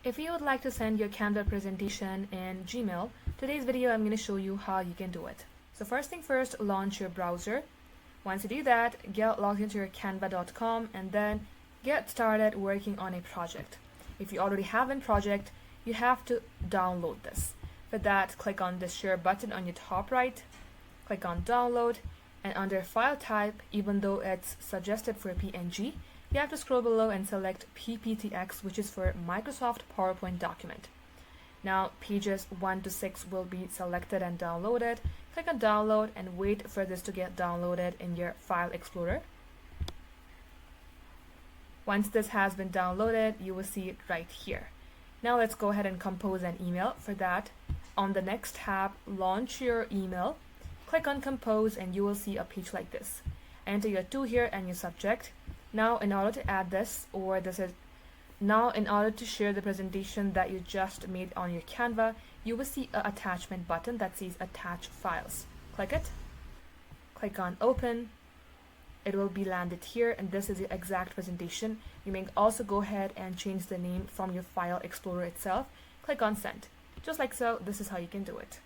If you would like to send your Canva presentation in Gmail, today's video I'm going to show you how you can do it. So first thing first, launch your browser. Once you do that, get logged into your canva.com and then get started working on a project. If you already have a project, you have to download this. For that, click on the share button on your top right, click on download, and under file type, even though it's suggested for PNG, you have to scroll below and select PPTX, which is for Microsoft PowerPoint document. Now pages 1 to 6 will be selected and downloaded. Click on download and wait for this to get downloaded in your file explorer. Once this has been downloaded, you will see it right here. Now let's go ahead and compose an email. For that, on the next tab, launch your email. Click on compose and you will see a page like this. Enter your to here and your subject. Now in order to add this, in order to share the presentation that you just made on your Canva, you will see an attachment button that says attach files. Click it. Click on open. It will be landed here, and this is the exact presentation. You may also go ahead and change the name from your file explorer itself. Click on send. Just like so, this is how you can do it.